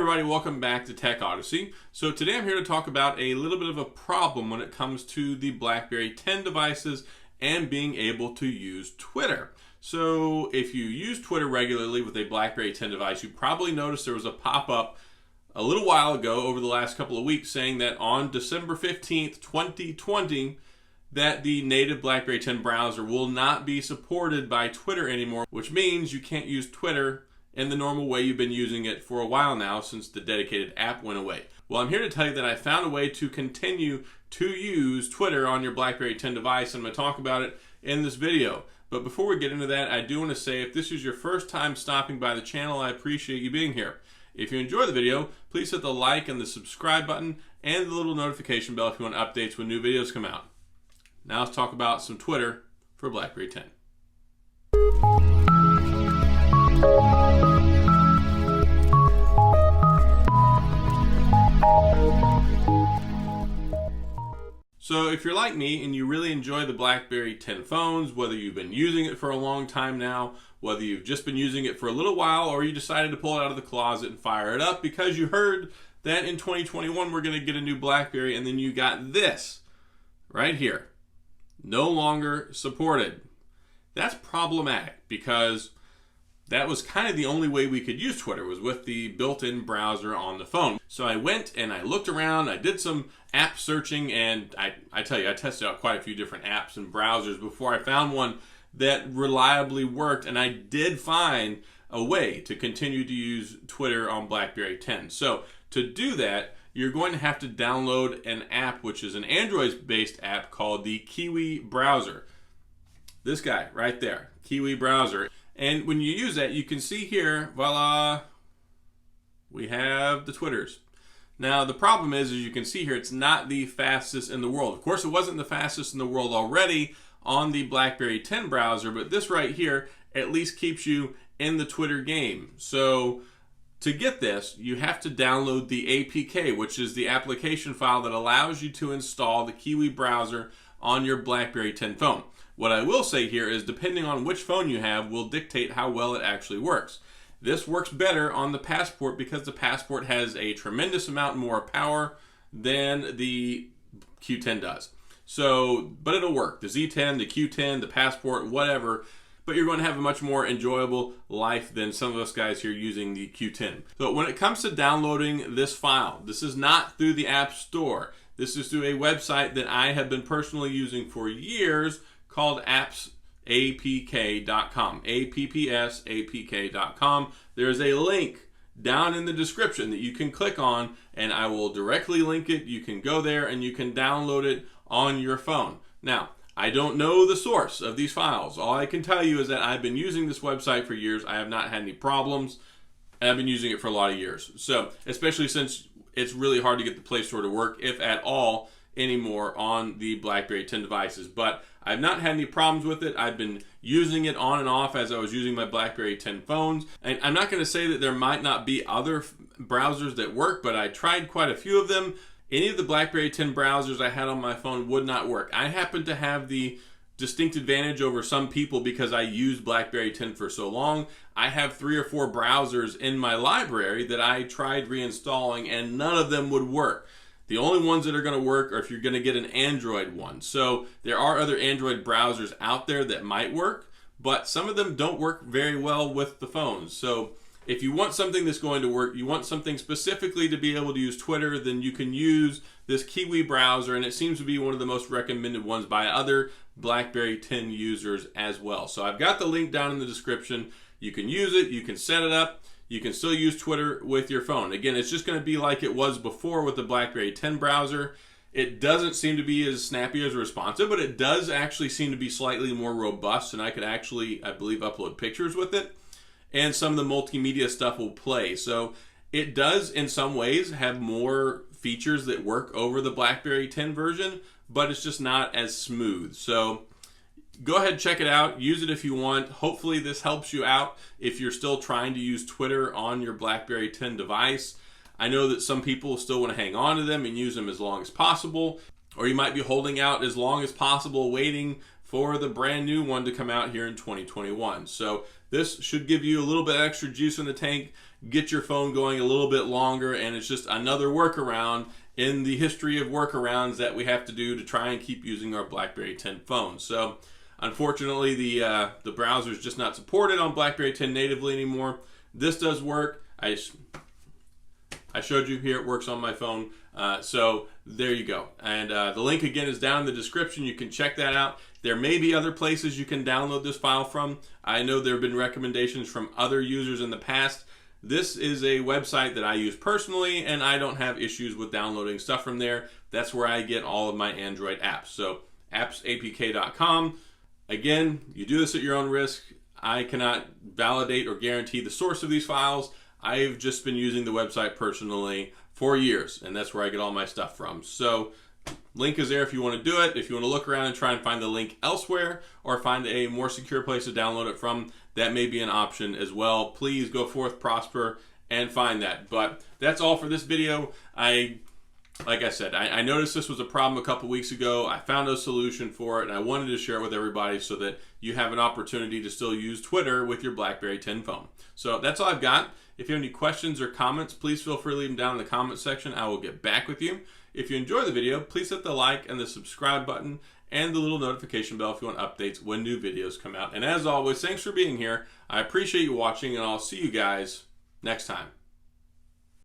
everybody, welcome back to Tech Odyssey. So today I'm here to talk about a little bit of a problem when it comes to the BlackBerry 10 devices and being able to use Twitter. So if you use Twitter regularly with a BlackBerry 10 device, you probably noticed there was a pop-up a little while ago over the last couple of weeks saying that on December 15th, 2020, that the native BlackBerry 10 browser will not be supported by Twitter anymore, which means you can't use Twitter in the normal way you've been using it for a while now since the dedicated app went away. Well, I'm here to tell you that I found a way to continue to use Twitter on your BlackBerry 10 device, and I'm going to talk about it in this video. But before we get into that, I do want to say if this is your first time stopping by the channel, I appreciate you being here. If you enjoy the video, please hit the like and the subscribe button and the little notification bell if you want updates when new videos come out. Now let's talk about some Twitter for BlackBerry 10. So if you're like me and you really enjoy the BlackBerry 10 phones, whether you've been using it for a long time now, whether you've just been using it for a little while, or you decided to pull it out of the closet and fire it up because you heard that in 2021 we're going to get a new BlackBerry, and then you got this right here, no longer supported. That's problematic because that was kind of the only way we could use Twitter, was with the built-in browser on the phone. So I went and I looked around, I did some app searching, and I tell you, I tested out quite a few different apps and browsers before I found one that reliably worked, and I did find a way to continue to use Twitter on BlackBerry 10. So to do that, you're going to have to download an app, which is an Android-based app called the Kiwi Browser. This guy right there, Kiwi Browser. And when you use that, you can see here, voila, we have the Twitters. Now, the problem is, as you can see here, it's not the fastest in the world. Of course, it wasn't the fastest in the world already on the BlackBerry 10 browser, but this right here at least keeps you in the Twitter game. So to get this, you have to download the APK, which is the application file that allows you to install the Kiwi Browser on your BlackBerry 10 phone. What I will say here is, depending on which phone you have will dictate how well it actually works. This works better on the Passport because the Passport has a tremendous amount more power than the Q10 does. So, but it'll work. The Z10, the Q10, the Passport, whatever. But you're going to have a much more enjoyable life than some of us guys here using the Q10. So when it comes to downloading this file, this is not through the App Store. This is through a website that I have been personally using for years called appsapk.com, appsapk.com. There's a link down in the description that you can click on, and I will directly link it. You can go there and you can download it on your phone. Now, I don't know the source of these files. All I can tell you is that I've been using this website for years. I have not had any problems. I've been using it for a lot of years. So, especially since it's really hard to get the Play Store to work, if at all, anymore on the BlackBerry 10 devices. But I've not had any problems with it. I've been using it on and off as I was using my BlackBerry 10 phones. And I'm not going to say that there might not be other browsers that work, but I tried quite a few of them. Any of the BlackBerry 10 browsers I had on my phone would not work. I happen to have the distinct advantage over some people because I used BlackBerry 10 for so long. I have 3 or 4 browsers in my library that I tried reinstalling, and none of them would work. The only ones that are going to work are if you're going to get an Android one. So there are other Android browsers out there that might work, but some of them don't work very well with the phones. So if you want something that's going to work, you want something specifically to be able to use Twitter, then you can use this Kiwi Browser, and it seems to be one of the most recommended ones by other BlackBerry 10 users as well. So I've got the link down in the description. You can use it, you can set it up. You can still use Twitter with your phone. Again, it's just going to be like it was before with the BlackBerry 10 browser. It doesn't seem to be as snappy as responsive, but it does actually seem to be slightly more robust, and I could actually, I believe, upload pictures with it, and some of the multimedia stuff will play. So it does, in some ways, have more features that work over the BlackBerry 10 version, but it's just not as smooth. So go ahead, check it out, use it if you want. Hopefully this helps you out if you're still trying to use Twitter on your BlackBerry 10 device. I know that some people still want to hang on to them and use them as long as possible, or you might be holding out as long as possible waiting for the brand new one to come out here in 2021. So this should give you a little bit extra juice in the tank, get your phone going a little bit longer, and it's just another workaround in the history of workarounds that we have to do to try and keep using our BlackBerry 10 phone. So unfortunately, the browser is just not supported on BlackBerry 10 natively anymore. This does work. I showed you here, it works on my phone. So there you go. And the link again is down in the description. You can check that out. There may be other places you can download this file from. I know there have been recommendations from other users in the past. This is a website that I use personally, and I don't have issues with downloading stuff from there. That's where I get all of my Android apps. So appsapk.com. Again, you do this at your own risk. I cannot validate or guarantee the source of these files. I've just been using the website personally for years, and that's where I get all my stuff from. So link is there if you want to do it. If you want to look around and try and find the link elsewhere or find a more secure place to download it from, that may be an option as well. Please go forth, prosper, and find that. But that's all for this video. Like I said, I noticed this was a problem a couple weeks ago. I found a solution for it, and I wanted to share it with everybody so that you have an opportunity to still use Twitter with your BlackBerry 10 phone. So that's all I've got. If you have any questions or comments, please feel free to leave them down in the comment section. I will get back with you. If you enjoy the video, please hit the like and the subscribe button and the little notification bell if you want updates when new videos come out. And as always, thanks for being here. I appreciate you watching, and I'll see you guys next time.